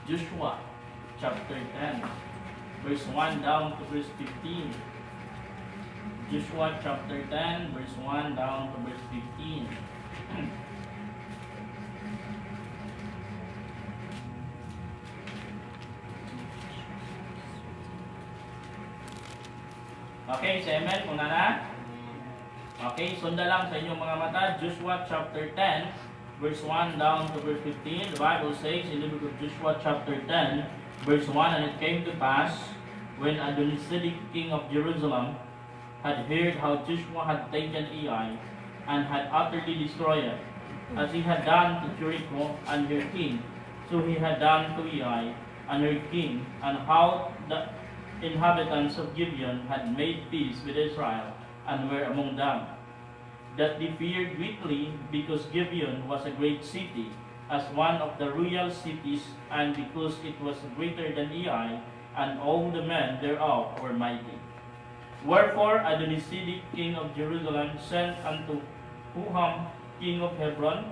Joshua chapter 10, verse 1 down to verse 15. Joshua chapter 10, verse 1 down to verse 15. Okay, sa amen, kung na. Okay, sunda lang sa inyong mga mata. Joshua chapter 10, verse 1 down to verse 15. The Bible says in the book of Joshua chapter 10, verse 1, and it came to pass, when Adonizedek king of Jerusalem had heard how Joshua had taken Ai, and had utterly destroyed it, as he had done to Jericho and her king, so he had done to Ai and her king, and how the inhabitants of Gibeon had made peace with Israel, and were among them, that they feared greatly, because Gibeon was a great city, as one of the royal cities, and because it was greater than Ai, and all the men thereof were mighty. Wherefore Adonizedek king of Jerusalem sent unto Huham king of Hebron,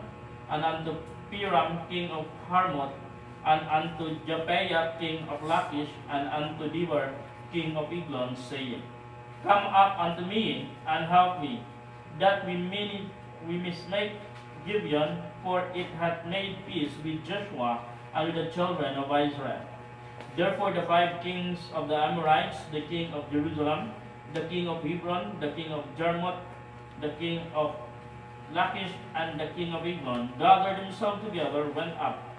and unto Piram king of Harmoth, and unto Japheiah king of Lachish, and unto Debar king of Eglon, saying, Come up unto me, and help me, that we may make Gibeon, for it hath made peace with Joshua and with the children of Israel. Therefore the 5 kings of the Amorites, the king of Jerusalem, the king of Hebron, the king of Jarmuth, the king of Lachish, and the king of Eglon, gathered themselves together, went up,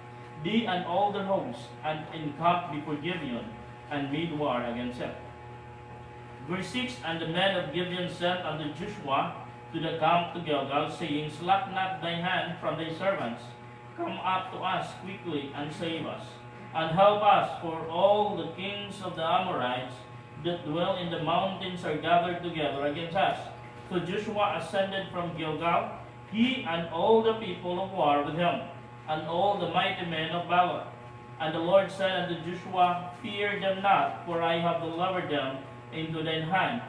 they and all their hosts, and encamped before Gibeon, and made war against it. Verse 6, and the men of Gibeon sent unto Joshua to the camp to Gilgal, saying, Slack not thy hand from thy servants, come up to us quickly, and save us, and help us, for all the kings of the Amorites that dwell in the mountains are gathered together against us. So Joshua ascended from Gilgal, he and all the people of war with him, and all the mighty men of valor. And the Lord said unto Joshua, Fear them not, for I have delivered them into thine hand.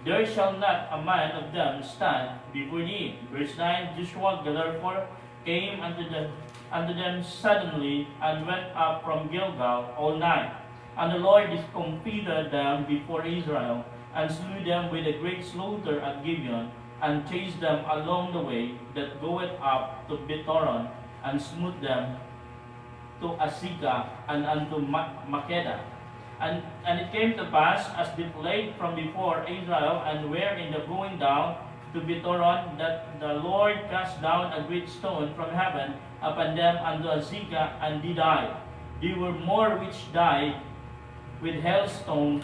There shall not a man of them stand before thee. Verse 9, Joshua therefore came unto them suddenly, and went up from Gilgal all night. And the Lord discomfited them before Israel, and slew them with a great slaughter at Gibeon, and chased them along the way that goeth up to Betoron, and smote them to Azekah, and unto Makkedah. And it came to pass, as they fled from before Israel, and were in the going down to Betoron, that the Lord cast down a great stone from heaven upon them unto Azekah, and they died. They were more which died with hailstones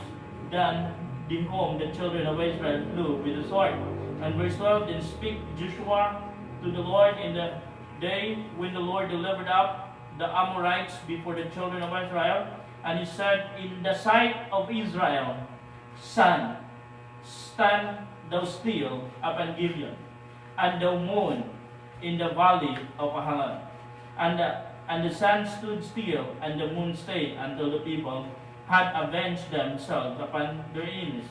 than the whom the children of Israel slew with the sword. And verse 12, Then spake Joshua to the Lord in the day when the Lord delivered up the Amorites before the children of Israel, and he said, In the sight of Israel, sun, stand thou still upon Gibeon, and thou moon in the valley of Ahalan. And the sun stood still, and the moon stayed, until the people had avenged themselves upon their enemies.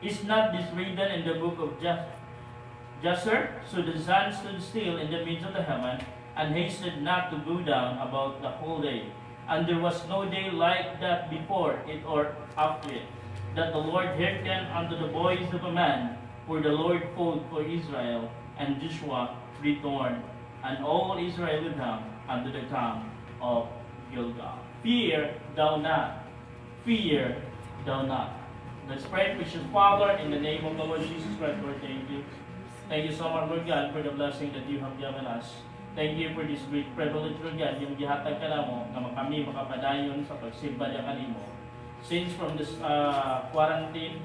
Is not this written in the book of Jasher? So the sun stood still in the midst of the heaven, and hasted not to go down about the whole day. And there was no day like that before it or after it, that the Lord hearkened unto the voice of a man, for the Lord fought for Israel, and Joshua returned, and all Israel with him unto the camp of Gilgal. Fear thou not, fear thou not. Let's pray. Precious Father, in the name of the Lord Jesus Christ, Lord, thank you. Thank you so much, Lord God, for the blessing that you have given us. Thank you for this great privilege, Lord God, yung gihatag ka na mo, na kami makapadayon sa pagsimba niya kanimo. Since from this quarantine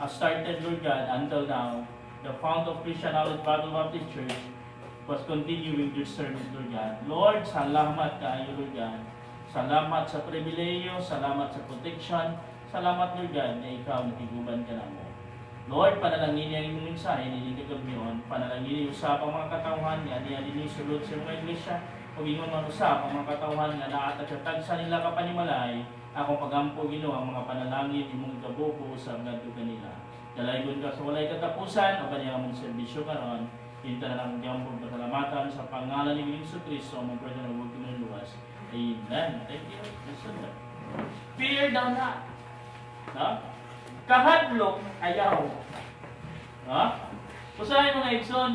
started, Lord God, until now, the fount of Christian Knowledge Bible Baptist Church was continuing their service, Lord God. Lord, salamat kayo, Lord God. Salamat sa pribileyo, salamat sa protection, salamat, Lord God, na ikaw natiguban ka na mo. Lord, panalangin niya yung mensahe, hindi kagabiyon, panalangin yung usapang mga katauhan, nga niya dinisulot sa mga iglesia, o ingon man usapang mga katauhan, nga naatagkatag sa nila kapanimalay, akong pagampo gino ang mga panalangin, imong gabupo sa ganto kanila. Dalaygon ka sa walay katapusan, o kanyang among serbisyo karon, hinta na lang gampo pasalamatan sa pangalan ni Jesu Cristo, mong pwede na huwag kinuluwas. Amen. Thank you. Fear thou not. No? Kahadlok ayaw. No? Usahay mga igsoon,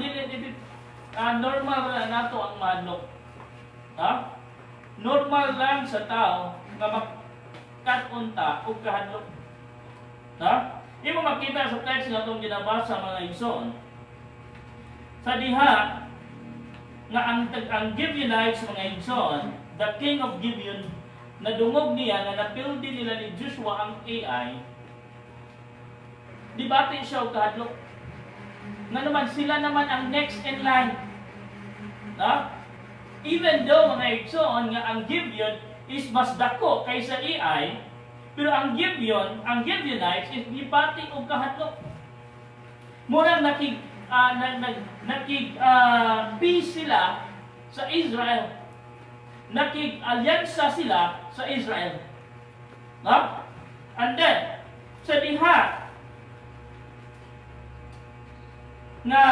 normal na nato ang mahadlok. No? Normal lang sa tao na magkatunta o kahadlok. No? Imo makita sa text na itong ginabasa mga igsoon. Sa diha, nga ang Gibeonites mga igsoon, the king of Gibeon, nadungog niya na napildi nila ni Joshua ang AI, dibati siya o kahadlok. Nga naman, sila naman ang next in line. No? Even though mga igsoon nga ang Gibeon is mas dako kaysa AI, pero ang Gibeonites is dibati o kahadlok. Murang peace sila sa Israel. Nakig-alyansa sila sa Israel. No? And then, sa diha, na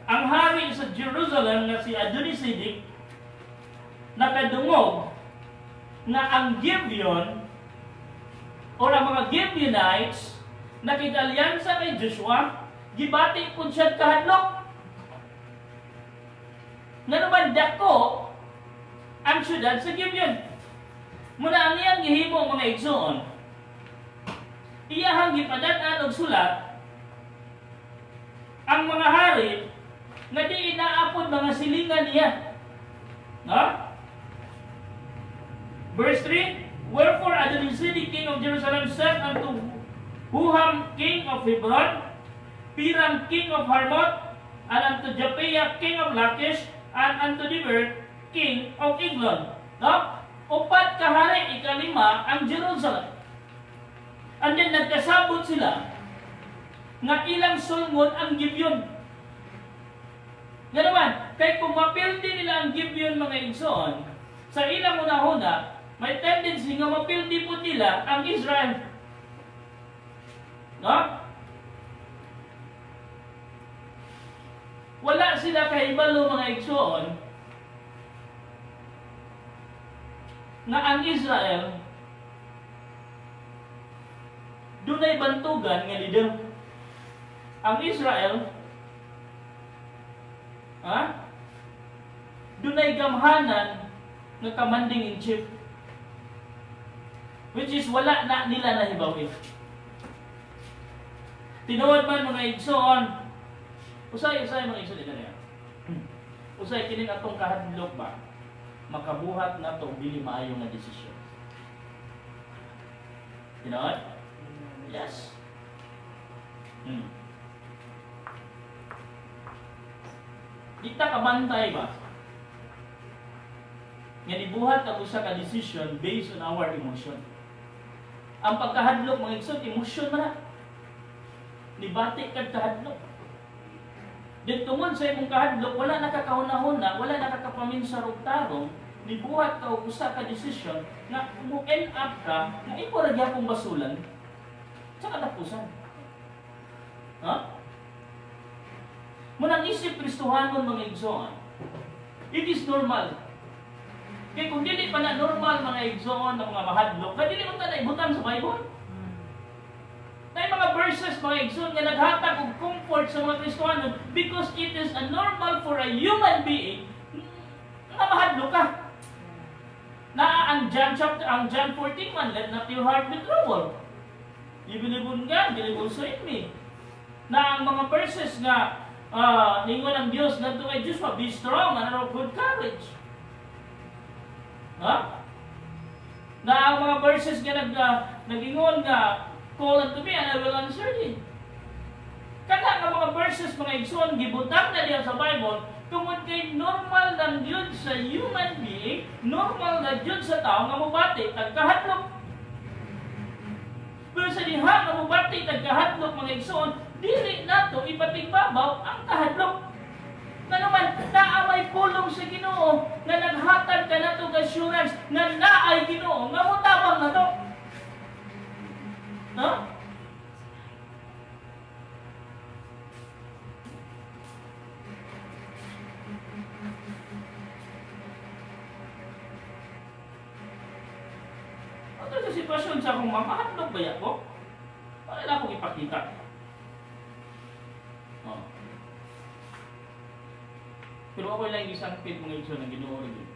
ang hari sa Jerusalem na si Adonisedek nakadungog na ang Gibeon o ang mga Gibeonites nakig-alyansa kay Joshua, gibati kun siya kahadlok. Nga naman dako ang syudad sa Gibeon. Muna ang iyang gihimo mga igsoon, iyahang gipadad-an og sulat ang mga hari nga di inaapod mga silingan niya. No? Verse 3, wherefore Adonisedek king of Jerusalem said unto Huham king of Hebron, Piram king of Harmoth, and unto Japhia king of Lachish, and unto Deber king of Eglon. No? Upat ka hari, ikalima ang Jerusalem. And then nagkasabot sila nga ilang sulngod ang Gibeon. Nga naman, kay kung mapildi nila ang Gibeon mga igsoon, sa ilang una-una, may tendency nga mapildi po nila ang Israel. No? Wala sila kahibalo mga igsoon nga ang Israel dunay bantugan nga leader. Ang Israel dunay gamhanan nga commanding in chief, which is wala na nila nahibawi. Tinuod man mga igsoon, usay mga igsoon ina niya. Usay kini atong kahadlok ba makabuhat na to dili maayo nga desisyon. Tinuod? Yes. Kita kabantay ba? Nga nibuhat ang usa ka decision based on our emotion. Ang pagkahadlok mga igsoon, emotion man na. Nibati kag kahadlok. Din tungod sa imong kahadlok, wala nakakahuna-huna, wala nakakapaminsa og tarong, nibuhat ka og usa ka decision nga mo end up ka nga imo ra gyapon basulan sa katapusan. Munang isip Kristohanon mga igsoon, it is normal. Kaya kung dili pa na normal mga igsoon ng mga mahadlok, kaya dili mo na ibutang sa Bible. Na mga verses mga igsoon nga naghatag og comfort sa mga Kristohanon because it is a normal for a human being na mahadlok ka. Ang John 14 man, let not your heart be troubled. You believe in God, believe also in me. Na ang mga verses nga ningon ang Dios ngadto kay Joshua, be strong and of good courage. Na ang mga verses nga nagingon nga call unto me and I will answer thee. Kana nga mga verses mga igsoon gibutang na diya sa Bible tungod kay normal lang yun sa human being, normal na yun sa tao nga mubati tagkahadlok. Pero sa diha nga mubati tagkahadlok mga igsoon, dili nato ipatigbabaw ang kahadlok. Na naman, naamay pulong sa Ginoo na naghatag ka nato ka assurance na naay Ginoo nga mutabang na to. No? Ito sa sitwasyon sa akong makahandog ba ako? Para na akong ipakita. Oh. Pero ako lang isang pit mga igsoon na Ginoo rin.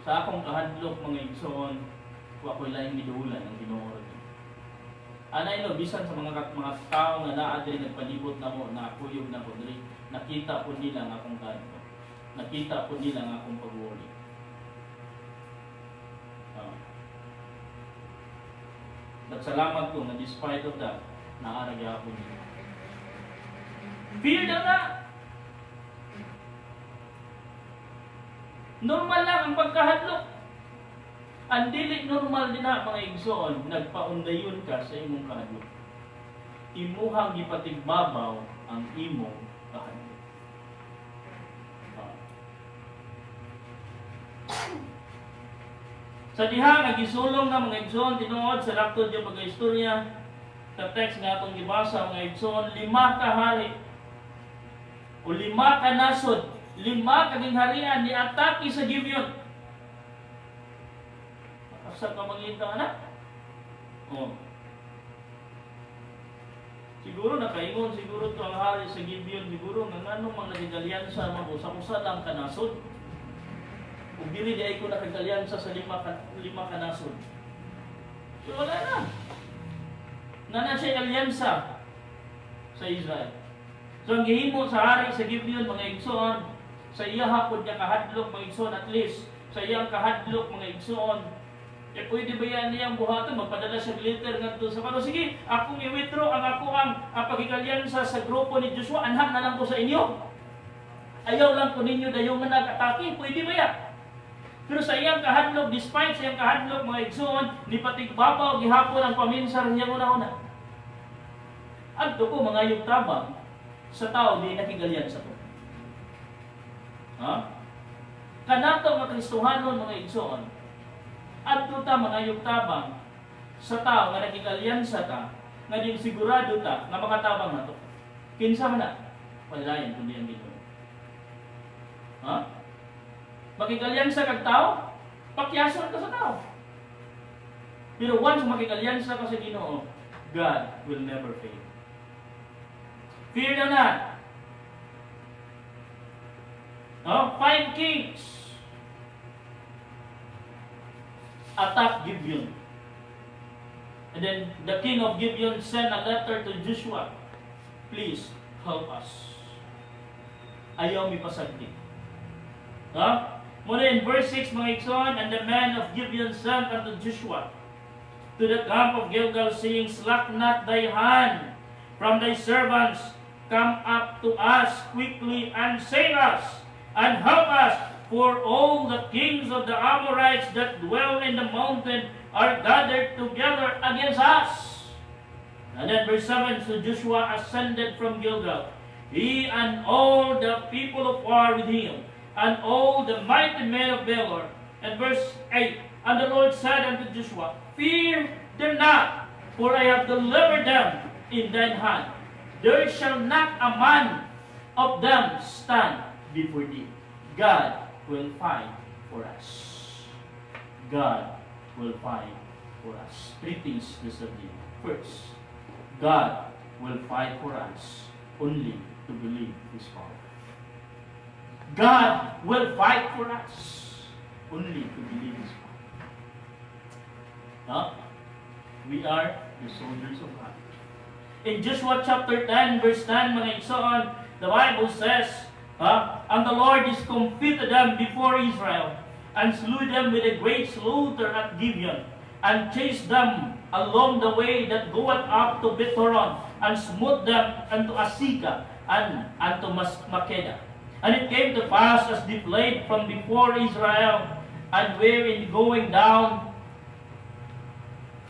Sa akong kahadlok mga igsoon, ako lang giduulan ng Ginoo rin. Anay no, bisan sa mga tao na naa diri nagpalibot na mo, nakuyog na ko diri, nakita po nila ang akong kanto. Nakita po nila ang akong pag-uuli. Nagsalamat ko na despite of that, naaragya ako nila. FearThou na! Normal lang ang pagkahadlok. Ang dili normal din na mga igsoon, nagpaundayon ka sa imong kahadlok. Imuhang gipatigbabaw ang imong kahadlok. Sa diha nagisulong na mga igsoon tinuod sa laktod yung pag-istorya sa text nga atong gibasa mga igsoon, 5 ka hari o 5 ka nasod, 5 kaging harian ni atake sa Gibeon. Asa ka mangita na? Oh. Siguro nakaingon siguro to ang hari sa Gibeon, siguro nga nganong mga nagigaliansa mabusa-usa lang kanasod. Kung dili di ay ko nakagaliansa sa 5 kanasod. So wala na. Nana siya alyansa sa Israel. So ang gihimo sa hari sa Gibeon mga igsoon, sa iya hapon niya kahadlok mga igsoon, at least sa iyang kahadlok mga igsoon, pwede ba yan niyang buhaton, magpadala siya glitter ngadto sa kano, sige, akong i-withdraw ang ako ang pagigalyansa sa grupo ni Joshua, anhak na lang ko sa inyo. Ayaw lang ko ninyo dayon nga nag-atake, pwede ba yan? Pero sa iyang kahadlok, despite sa iyang kahadlok mga igsoon, ni patigbabaw gihapon ang paminsar niya una-una. Adto ko mga yugtabang sa tao di nakigalyansa ko. Ha? Kanato mga Kristohanon mga igsoon, adto ta mga yugtabang sa tao nga nakigalyansa ta, nga din sigurado ta nga makatabang nato. Kinsa man na? Walayan kundi ang Ginoo. Ha? Makigalyansa kag tao, pakyason ka sa tao. Pero once makigalyansa ka sa Ginoo, God will never fail. FearThou na. 5 kings attack Gibeon. And then the king of Gibeon sent a letter to Joshua, please help us. Ayaw mi pasagdi. Muna in verse 6 mga igsoon, and the men of Gibeon sent unto Joshua to the camp of Gilgal, saying, slack not thy hand from thy servants, come up to us quickly and save us, and help us, for all the kings of the Amorites that dwell in the mountain are gathered together against us. And then verse 7, so Joshua ascended from Gilgal, he and all the people of war with him, and all the mighty men of valor. And verse 8, and the Lord said unto Joshua, fear them not, for I have delivered them in thine hand. There shall not a man of them stand before thee. God will fight for us. God will fight for us. 3 things deserve you. First, God will fight for us only to believe His power. God will fight for us only to believe His power. We are the soldiers of God. In Joshua chapter 10, verse 10, mga igsoon, the Bible says, and the Lord discomfited them before Israel, and slew them with a great slaughter at Gibeon, and chased them along the way that goeth up to Bethoron, and smote them unto Azekah, and unto Makkedah. And it came to pass, as they fled from before Israel, and were in going down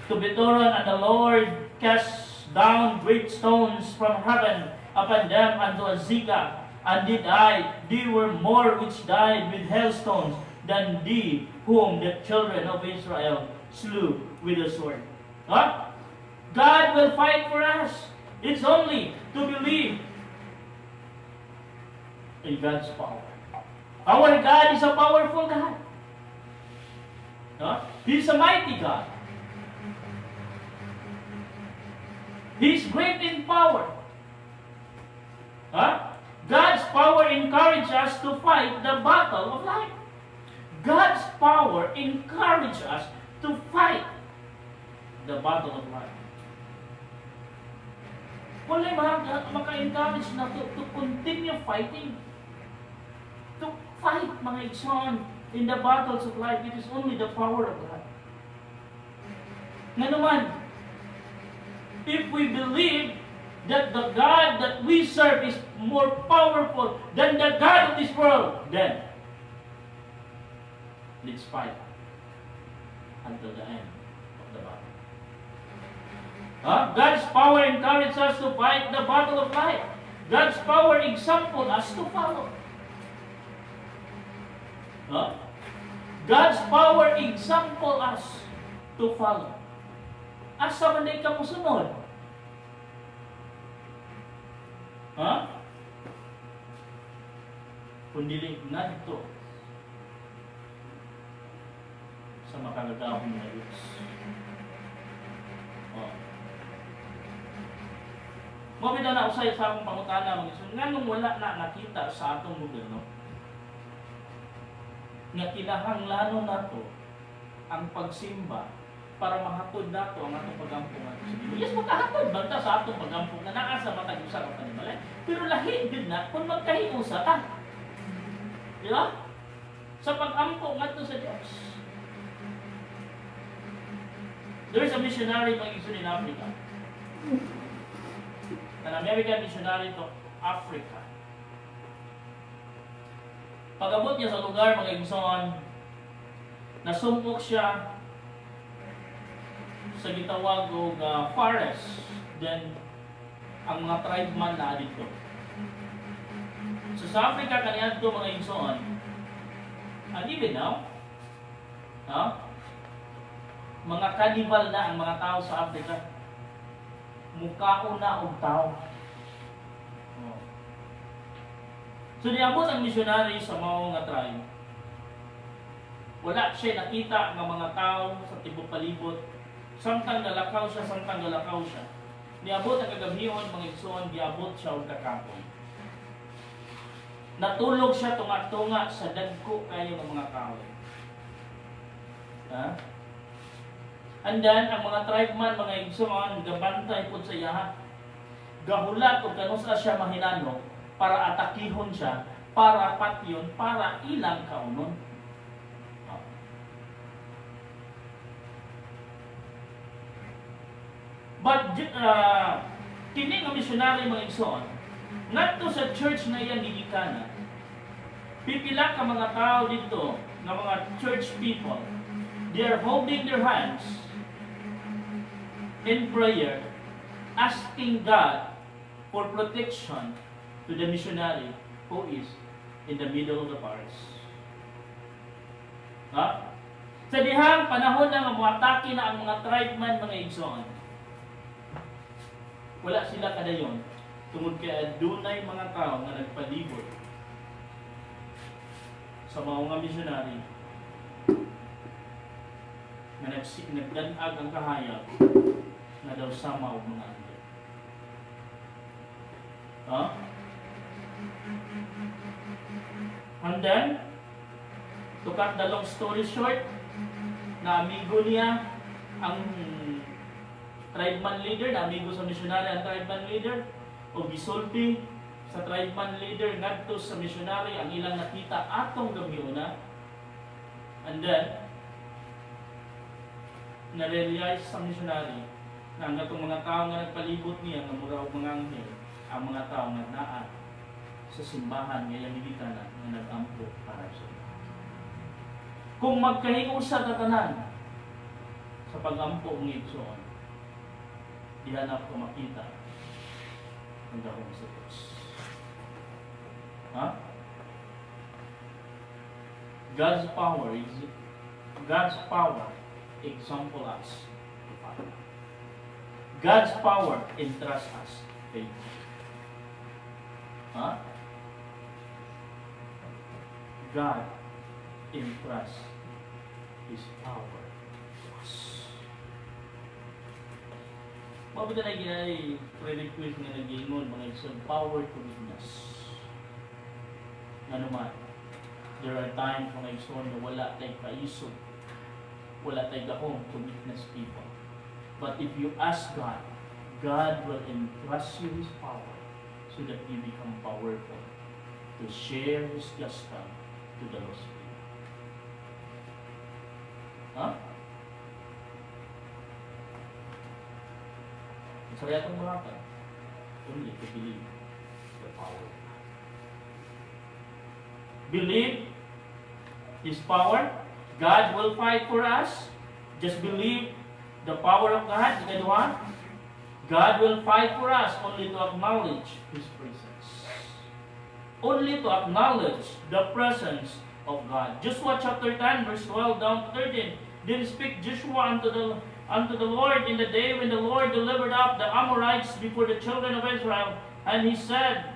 to Bethoron, and the Lord cast down great stones from heaven upon them unto Azekah, and they died. They were more which died with hailstones than they whom the children of Israel slew with the sword. God will fight for us. It's only to believe in God's power. Our God is a powerful God. He's a mighty God. He's great in power. God's power encourages us to fight the battle of life. God's power encourages us to fight the battle of life. Wala maka-encourage na to continue fighting. To fight, mga igsoon, in the battles of life. It is only the power of God. Nga naman, if we believe that the God that we serve is more powerful than the God of this world, then let's fight until the end of the battle. God's power encourages us to fight the battle of life. God's power example us to follow. God's power example us to follow. Asa man day ka musunod? Kundi ngadto sa makagagahon na Diyos. Mabita na usay sa akong pangutana nga nung wala na nakita sa atong gobyerno nga kinahanglanon nato ang pagsimba para mahatod nato ang atong pagampong sa Ginoo. Yes, makahatod banta sa atong pagampong na naa sa matag usa ka panimalay. Pero lahi gid na kung magkahiusa ta. Di ba? Sa pag-ampo ngadto sa Dios. There is a missionary mga igsoon in Africa. An American missionary to Africa. Pag-abot niya sa lugar mga igsoon, nasumpok siya sa gitawag og forest. Then ang mga tribeman na dito. So sa Africa kaniadto mga igsoon, and even now, mga cannibal na ang mga tao sa Africa. Mukhaon na og tao. So niabot ang missionary sa mao nga tribe. Wala siya nakita nga mga tao sa tibok palibot. Samtang galakaw siya. Niabot ang kagabihon mga igsoon, giabot siya og kakapoy. Natulog siya tunga-tunga sa dagko kayo ng mga kahoy. And then, ang mga tribeman, mga igsoon, gabantay po sa iya, gahulat o kanusa siya mahinano para atakihon siya, para patyon, para ilang kaunon. But, kini nga missionary mga igsoon, ngadto sa church na iyang gigikanan, pipila ka mga tao dito, nga mga church people, they are holding their hands in prayer, asking God for protection to the missionary who is in the middle of the forest. Sa dihang panahon na muatake na ang mga tribeman, mga igsoon, wala sila kadayon tungod kay adunay mga tao nga nagpalibot sa mga missionary na nagdanag ang kahayag na daw sama og mga anghel. And then, to cut the long story short, na amigo niya ang tribeman leader, na amigo sa missionary ang tribeman leader, o gisulti sa tribeman leader ngadto sa missionary ang ilang nakita atong gamiuna. And then, na-realize sa missionary na ang gatong mga tao nga nagpalibot niya nga mura og mga anghel, ang mga tao nga naa sa simbahan nga iyang gigikanan nga nag-ampo para sa iya. Kung magkahiusa ka tanan sa pag-ampo ng igsoon, dihanap ko makita ang dahong sa Diyos. God's power example us to follow. God's power entrusts us faith. God entrusts His power. Mabuti na ginay pre-request nga nag-ingon mga isang power to witness. Nga naman, there are times mga isang na wala tayong paisog, wala tayong gahong to witness people. But if you ask God, God will entrust you His power so that you become powerful to share His gospel to the lost people. Huh? Sa yatong mga ka, only to believe the power. Believe His power. God will fight for us. Just believe the power of God. Ikaduha, God will fight for us only to acknowledge His presence. Only to acknowledge the presence of God. Joshua chapter 10, verse 12 down to 13. Then spake Joshua unto the Lord in the day when the Lord delivered up the Amorites before the children of Israel. And he said,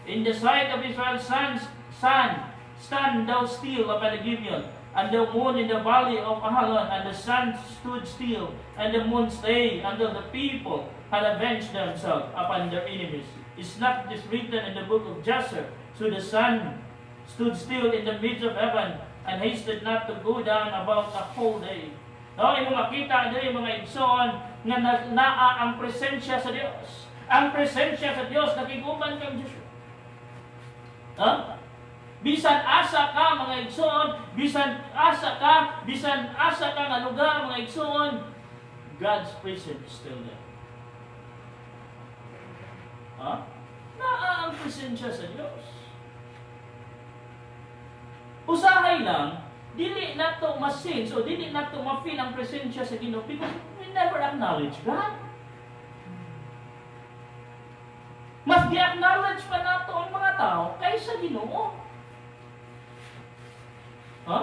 in the sight of Israel's sons, stand thou still upon the Gibeon, and the moon in the valley of Ahalon, and the sun stood still, and the moon stayed, until the people had avenged themselves upon their enemies. Is not this written in the book of Jasher? So the sun stood still in the midst of heaven, and hasted not to go down about the whole day. No, imo makita diri mga igsoon nga naa ang presensya sa Dios. Ang presensya sa Dios nakiguban kang Joshua. Ha? Bisan asa ka mga igsoon, bisan asa ka nga lugar mga igsoon, God's presence is still there. Ha? Naa ang presensya sa Dios. Usahay lang, dili nato ma-sense o dili nato ma-feel ang presensya sa Ginoo because we never acknowledge God. Mas di-acknowledge pa nato ang mga tao kaysa Ginoo. Ha?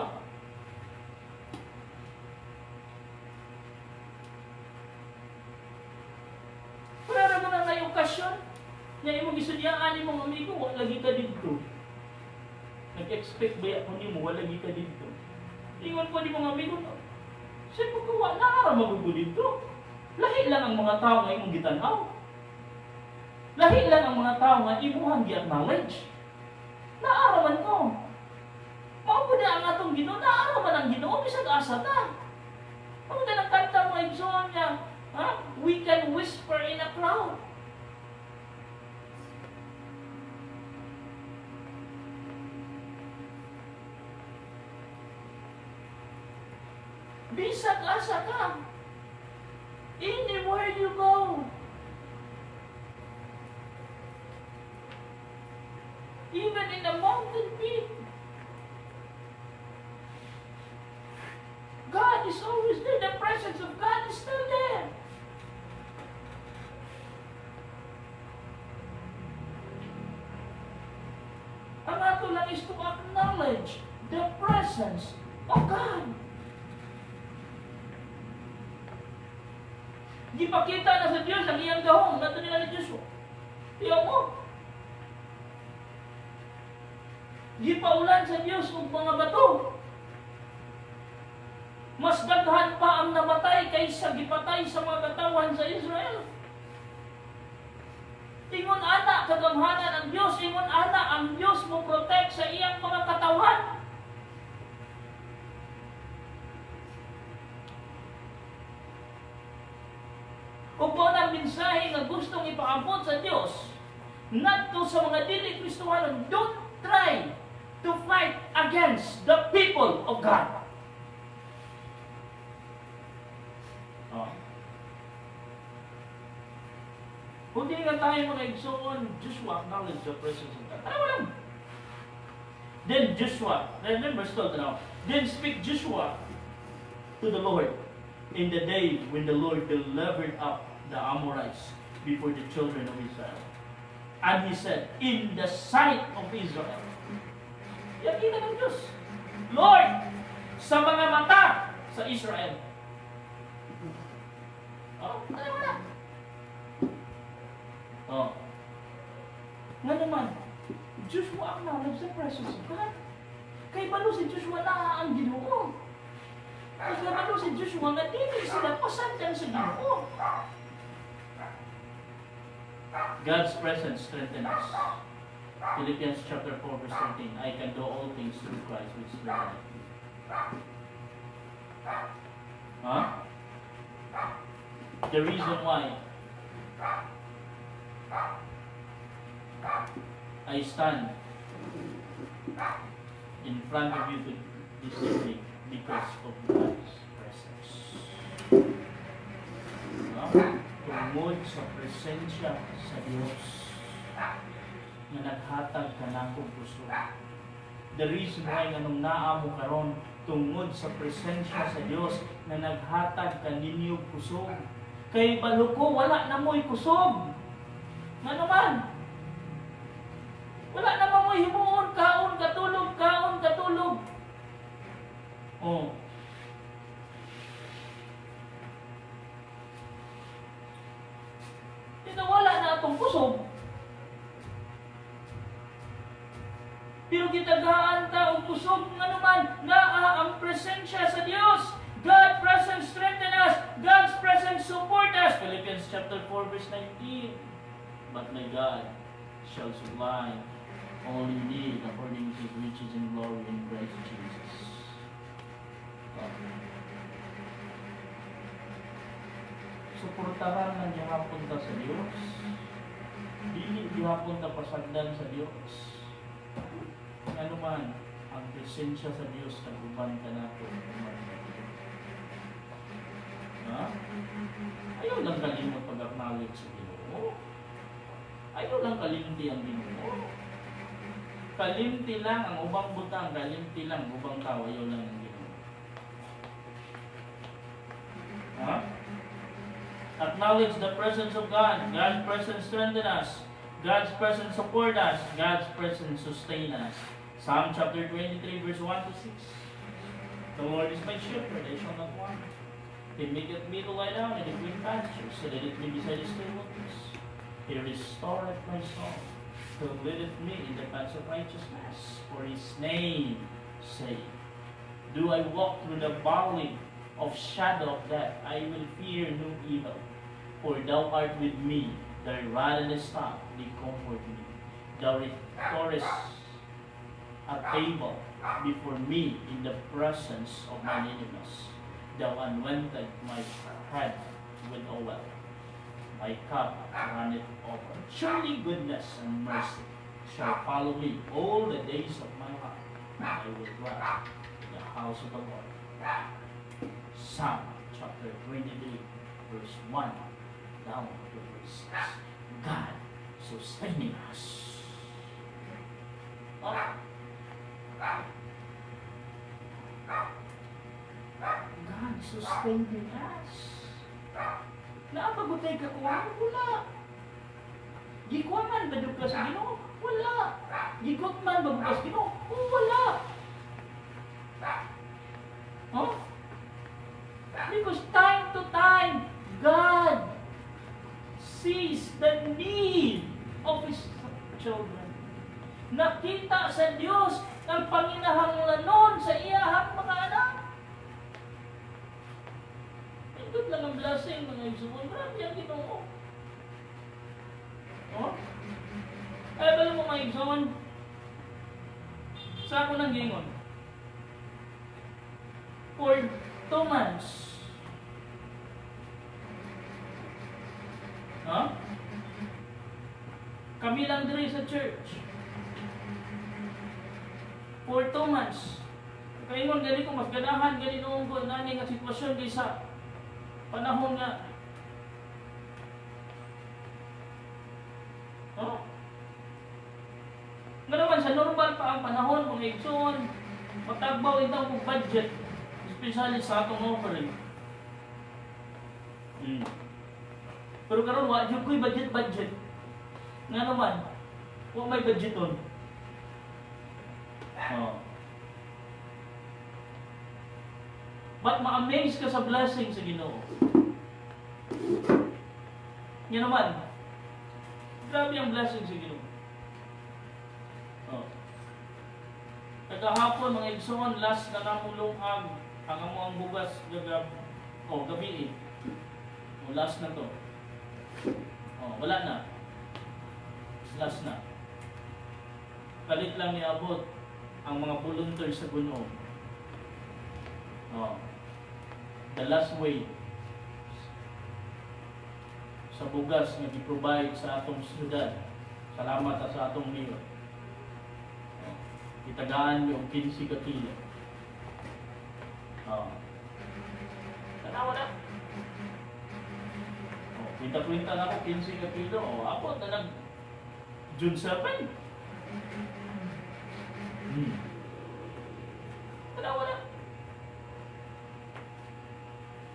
Para mo na may okasyon na imong gisudyaan imong amigo, wala lagi ka dito. Nag-expect ba ako ni mo, wala lagi ka dito. Ingon ko di mga amigo, siya pagkawa, naara magugo dito. Lahi lang ang mga tao nga imong gitanaw. Lahi lang ang mga tao nga imuhang gi-acknowledge. Naara man ko. Mao na ang atong Ginoo, naara man ang Ginoo, bisag asa ta. Ang ganang kanta mo igsoon niya, ha? We can whisper in a cloud. Bisag asa ka. Anywhere you go. Even in the mountain peak. God is always there. The presence of God is still there. Ang ato lang is to acknowledge the presence of God. Gipakita na sa Diyos ang iyang gahong nato nila ni Joshua. Tiyo mo. Gipaulan sa Diyos og mga bato. Mas daghan pa ang namatay kaysa gipatay sa mga katawan sa Israel. Ingon ana kagamhanan ang Diyos, ingon ana ang Diyos mo protect sa iyang mga katawan. Kung po ang mensahe na gustong ipaabot sa Diyos, ngadto sa mga dili Kristohanon, don't try to fight against the people of God. Kung di nga tayo mga igsoon, Joshua acknowledge the presence of God. Ano mo lang? Then Joshua, remember still now, then speak Joshua to the Lord in the day when the Lord delivered up the Amorites before the children of Israel. And he said, in the sight of Israel, yan kita ng Diyos, Lord, sa mga mata sa Israel. Oh, ano mo na? Oh. Nga naman, Joshua acknowledge the presence of God. Kay balo si Joshua na ang Ginoo. Nagkamalo si Joshua nga dili sila pasandan sa Ginoo. God's presence strengthens us. Philippians chapter 4 verse 13. I can do all things through Christ which strengthens me. Huh? The reason why I stand in front of you this evening because of God's presence. Tungod sa presensya sa Diyos na naghatag ka na kong puso. The reason why nganong naa mo karon tungod sa presensya sa Diyos na naghatag ka ninyo kusog. Kay baluko wala na mo'y kusog. Nga naman, wala naman mo'y himuon, kaon, katulog. Oh. Wala na atong kusog. Pero gitagaan ta og kusog nga naman naa ang presensya sa Dios. God's presence strengthen us. God's presence support us. Philippians chapter 4 verse 19. But my God shall supply all you need according to His riches and glory in Christ Jesus. Suportahan ng gihapon ta sa Dios. Dili gihapon ta pasagdan sa Dios. Ano man ang presensya sa Dios kaguban ka nato. Ha? Ayaw lang kalimot pag-acknowledge sa Ginoo. Ayaw lang kalimti ang Ginoo. Kalimti lang ang ubang butang, kalimti lang ubang tao, ayaw lang ang Ginoo. Ha? Acknowledge the presence of God. God's presence strengthen us. God's presence support us. God's presence sustain us. Psalm chapter 23 verse 1 to 6. The Lord is my shepherd, I shall not want. He maketh me to lie down in the green pastures, so that it may beside the still waters. He restoreth my soul. He leadeth me in the paths of righteousness, for His name's sake. Do I walk through the valley of shadow of death, I will fear no evil. For Thou art with me, Thy rod and Thy staff, they comfort me. Thou restorest a table before me in the presence of my enemies. Thou anointed my head with oil. My cup runneth over. Surely goodness and mercy shall follow me all the days of my life. I will dwell in the house of the Lord. Psalm chapter 23, verse 1 down to verse 6. God sustaining us. Oh. God sustaining us. Naapagutay ka kuha? Wala. Gikuaman ba ka sa Ginoo? Wala. Gikutman ba ka sa Ginoo? Wala. Huh? Because time to time, God sees the need of His children. Nakita sa Diyos ang panginahanglanon sa iyahang mga anak. Ito lang ang blessing, mga igsuon. Marami ang Ginoo. Oh? Ay, bala mo mga igsuon. Sa ako nang gingon. For 2 months. Huh? Kami lang diri sa church. For 2 months. Kaingon gani ko mas ganahan gani nung nani nga sitwasyon kaysa panahon nga. Oh. Nga naman sa normal pa ang panahon kung igsoon, matagbaw itaw kong budget, especially sa atong offering. Pero karon wa jud ko'y budget. Nga naman, wa may budgeton. Oh. But ma-amaze ka sa blessing sa Ginoo. Nga naman, grabe ang blessing sa Ginoo. Oh. Kagahapon mga igsoon, last na namulong ang ang amo ang bugas gabi last na to. Wala na. Last na. Kalit lang niabot ang mga volunteer sa Gunoo. The last way sa bugas nga gi-provide sa atong syudad. Salamat sa atong mayor. Itagaan yung 15 ka kilo. Tanawa na. Kwinta-kwinta na ako 15 ka kilo. Ako na nag June 7. Tanawa na.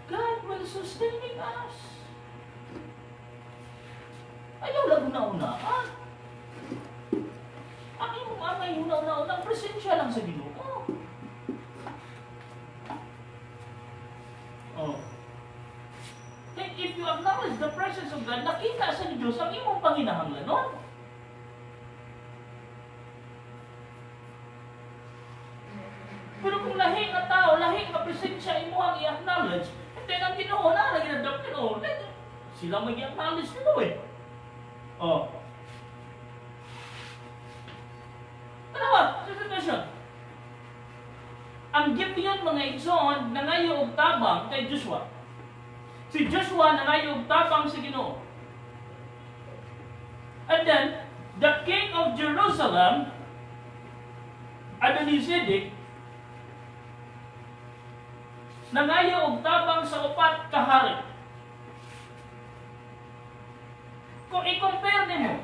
God will sustain us. Ayaw lang una-una. Ang imong amay una-una, ang presensya lang sa Ginoo. If you acknowledge the presence of God, nakita sa ni Diyos ang imong panginahanglanon. Pero kung lahi nga tao, lahi nga presensya imo ang i-acknowledge, hindi ang Ginoo na ginadap Ginoo. Sila mag-i-acknowledge nito Tanawa, situation. Ang Gibeon mga igsoon nangayo og tabang kay Joshua. Si Joshua nangayo og tabang sa Ginoo. And then the king of Jerusalem, Adoni-Zedek, nangayo og tabang sa upat ka hari. Kung i-compare nimo,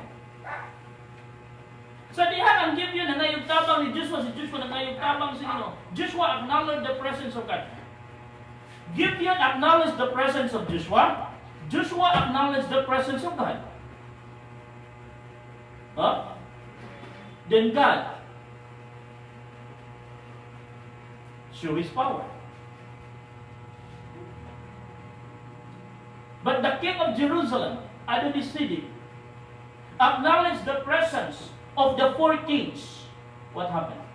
sa diha ang Gibeon nangayo og tabang ni Joshua, si Joshua nangayo og tabang sa Ginoo. Joshua acknowledged the presence of God. Gibeon acknowledged the presence of Joshua. Joshua acknowledged the presence of God. Then God show His power. But the king of Jerusalem, Adoni-Zedek, acknowledged the presence of the four kings. What happened?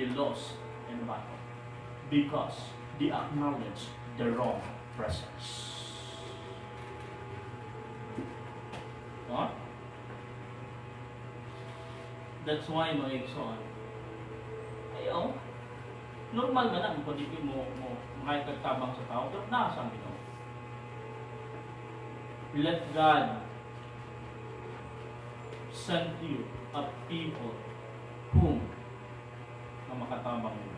They lost in the battle because they acknowledged the wrong presence. That's why mga igsoon, ayaw, normal man ang pagiging mo makikagtabang sa tao, pero nasa ang Ginoo. Let God send you a people whom na makatabang mo.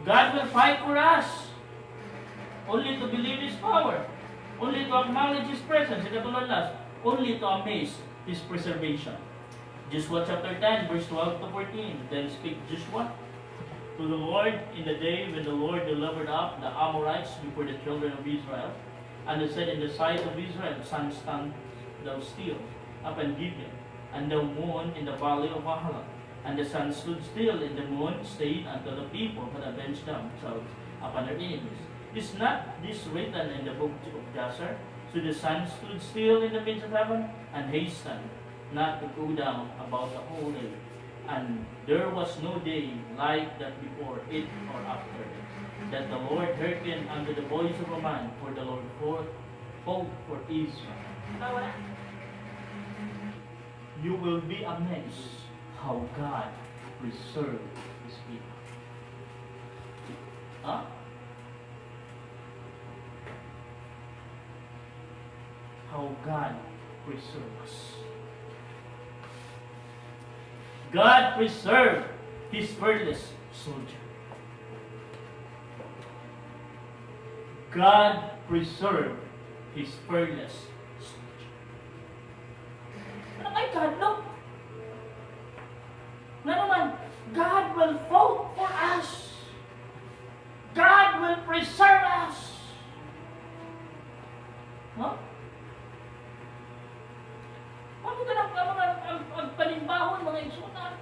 God will fight for us. Only to believe His power. Only to acknowledge His presence. Ikatulad last, only to amaze His preservation. Joshua chapter 10, verse 12 to 14. Then speak Joshua to the Lord in the day when the Lord delivered up the Amorites before the children of Israel. And they said in the sight of Israel, sun, stand thou still up in Gibeon, and the moon in the valley of Ahalah. And the sun stood still, and the moon stayed until the people had avenged themselves upon their enemies. Is not this written in the book of Jasher? So the sun stood still in the midst of heaven, and hastened not to go down about the whole day. And there was no day like that before it or after it, that the Lord hearkened unto the voice of a man, for the Lord fought for Israel. You will be amazed how God preserved His people. How God preserves us. God preserved His fearless soldier. God preserved His fearless soldier. My God, no. Na naman, God will fight for us. God will preserve us. Ano ka lang ang panimbahon, mga igsunan?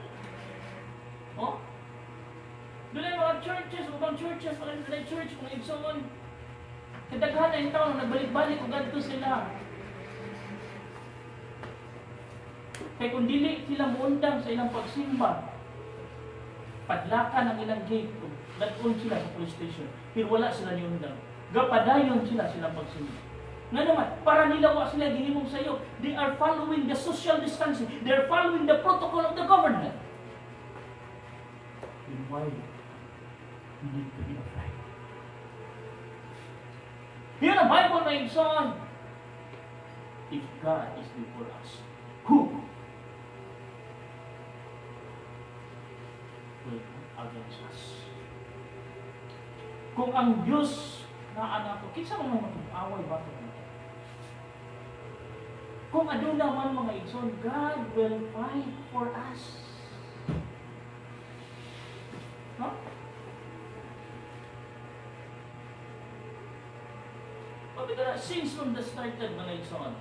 Doon ay mga churches, mga church, mga igsunan. Kadaghan na yung tao, nagbalik-balik o ganito sila. Kaya kung dili sila muundang sa ilang pagsimba, padlakan ang ilang gate, nag-on sila sa police station, pero wala sila niundang. Gapadayon sila silang pagsimba. Nga naman, para nila wa sila ginimong sayo, they are following the social distancing, they are following the protocol of the government. Then why we need to be afraid? Here the Bible makes on, if God is before us, who will be against us? Kung ang Diyos na anak ko, kinsa mo mag-away ba ito? Kung aduna man mga igsoon, God will fight for us. No? Since from the started mga igsoon,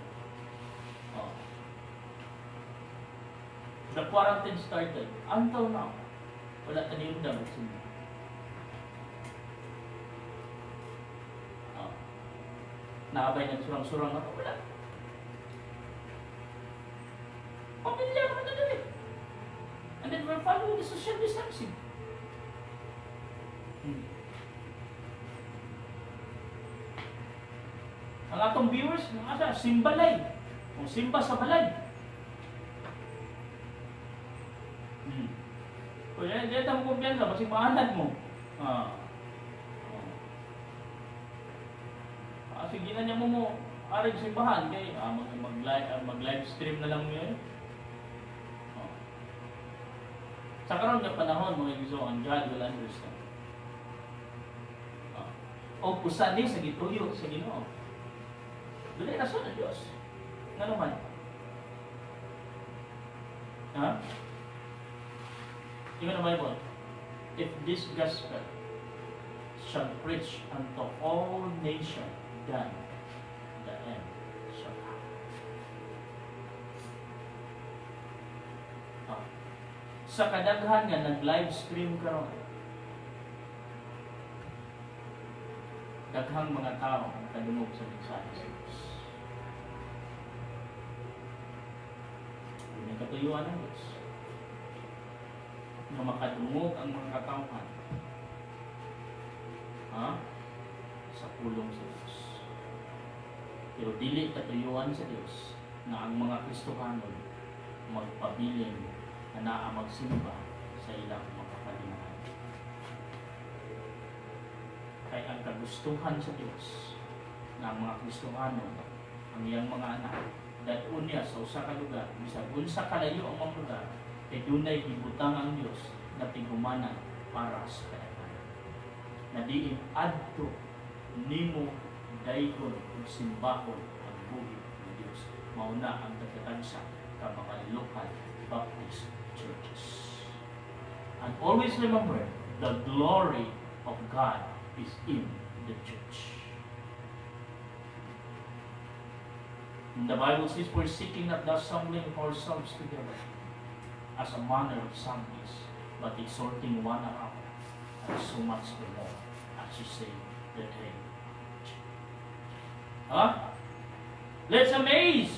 the quarantine started, until now, wala taniyong dapat sila. Naabay ng surang-surang ako, wala. Pamilya naman na dali. And then we're following the social distancing. Ang atong viewers, mga simbalay. O simba sa balay. Kung yan, diyan ang kumpiyansa, masing maanad mo. Sige na niya mo aring simbahan kay mag-live stream na lang niya. Sa karon nga panahon mga igsoon, God will understand. O usa ni sa gituyo sa Ginoo. Dili rason ang Dios. Ngano man? Tingnan ang Bible. If this gospel shall preach unto all nations, then the end shall come. Sa kadaghan nga nag-live stream karon, daghang mga tao ang kadungog sa mensahe sa Diyos. Hindi katuyuan ng Diyos na makadungog ang mga katauhan sa pulong sa Diyos. Pero dili katuyuan sa Diyos na ang mga Kristohanon magpabilin na naa magsimba sa ilang makapalimutan. Kaya ang kagustuhan sa Diyos na ang mga Kristohanon, ang iyang mga anak, dadun niya sa usa ka lugar, bisag unsa kalayo ang mga lugar, kay dunay gibutang ang Diyos na tigumanan para sa kadaghanan. Na diin adto nimo daygon ug simbahon ang buhi ng Diyos. Mauna ang nagkatansa ka mga local Baptist churches. And always remember, the glory of God is in the church. And the Bible says, we're seeking not the assembling of ourselves together as a manner of some is, but exhorting one another, and so much the more as you say the day. Let's amaze.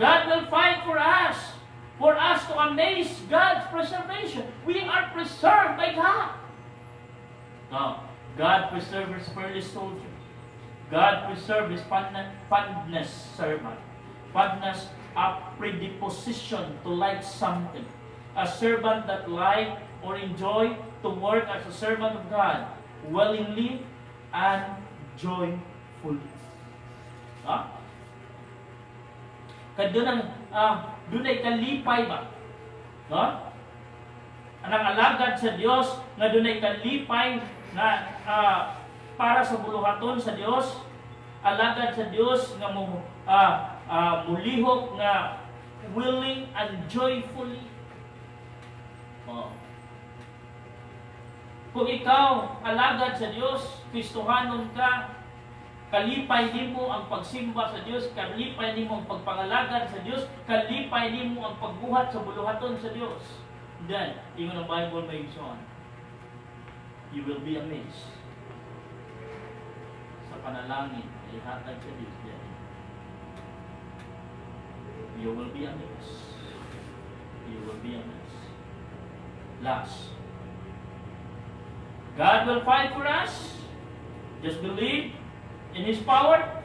God will fight for us to amaze God's preservation. We are preserved by God. Now, God preserves His fearless soldier. God preserves His fondness servant. Fondness, a predisposition to like something. A servant that like or enjoy to work as a servant of God willingly and joyfully. Dunay kalipay ba? Anang alagad sa Dios nga dunay kalipay na para sa buluhaton sa Dios, alagad sa Dios nga mulihok nga willing and joyfully. Kung ikaw alagad sa Dios, Kristohanon ka, kalipay nimo ang pagsimba sa Dios, kalipay nimo ang pagpangalagad sa Dios, kalipay nimo ang pagbuhat sa buluhaton sa Dios. Then, ingon ang Bible may son, you will be amazed sa panalangin na ihatag sa Dios. You will be be amazed. You will be amazed. Last, God will fight for us. Just believe in His power.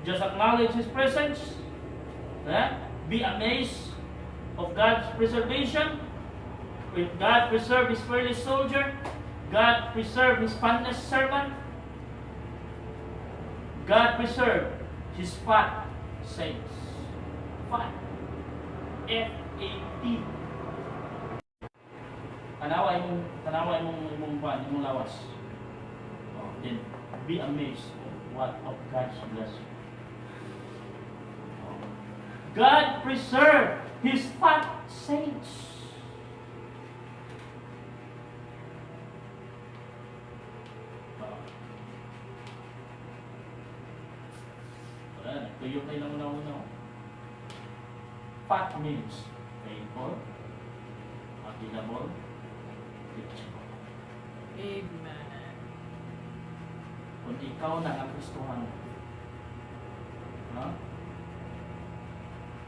Just acknowledge His presence. Be amazed of God's preservation. If God preserve His fearless soldier, God preserve His fondest servant, God preserve His fat saints. Fat. F-A-T. Tanawa imong lawas. Then be amazed of God's blessing. God preserve His fat saints. Tuyok na ilang una-una. Fat means faithful, available, teachable. Amen. Kung ikaw na ang Kristohan,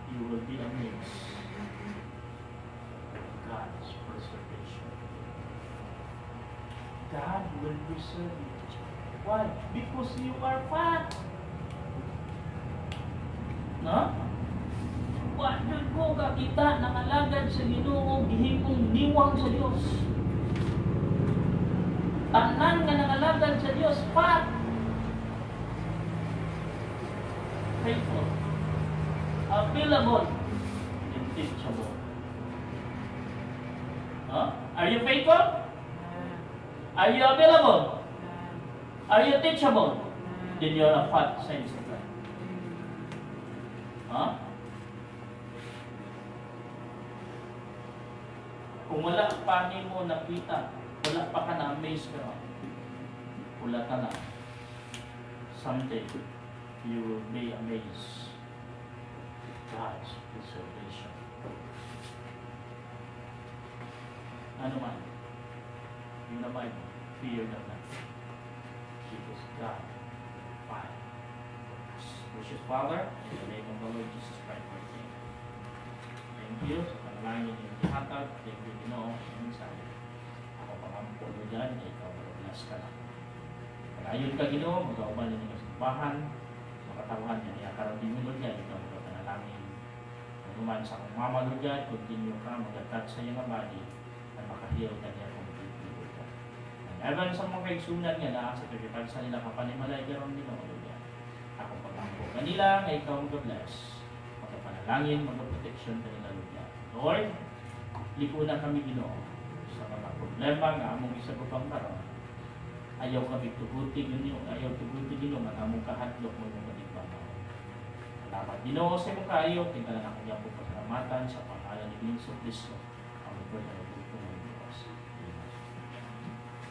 you will be amazed at God's preservation. God will preserve you. Why? Because you are fat. No? Wa jud ko kakita nangalagad sa Ginoo gihimong niwang sa Dios. Tanan nga nangalagad sa Dios fat. Faithful. Available. And teachable. Are you faithful? Are you available? Are you teachable? Then you are a fat saint of God. Kung wala pa mo nakita, wala pa ka na-amaze ka, wala ka na. Someday, you will be amazed at God's preservation. Ano man, yun na ba yun? Fear the man. Because God will fight. Precious Father, in the name of the Lord Jesus Christ, we thank you. Thank you sa panalangin yung ihatag. Thank you, Ginoo. Minsan, ako pangampun mo dyan, ikaw mag-bless ka na. Pag-ayon ka, Ginoo, mag-auban yung simbahan, makatawahan niya, iakarating mo Lord dyan, ikaw mag-panalangin. Naman sa akong mama Lord dyan, continue ka, mag-attach sa iyong body, at makahil ka niya completely Lord dyan. And even sa mga kaigsunan niya, na sa pagkipag sa nila kapanimalay, garon Ginoo Lord dyan. Ako pag-ampo kanila, na ikaw mag-bless, magkapanalangin, mag-protection kanila Lord dyan. Lord, likunan kami Ginoo sa mga problema nga among isagupang karon. Ayaw kami tuguti Ginoo, ayaw tuguti Ginoo nga among kahatlok mo mga digpamaw. Salamat Ginoo sa imong kaayo, tingala na akong yapong pasalamatan sa pangalan ni Kristo. Ang Lord na ng Diyos.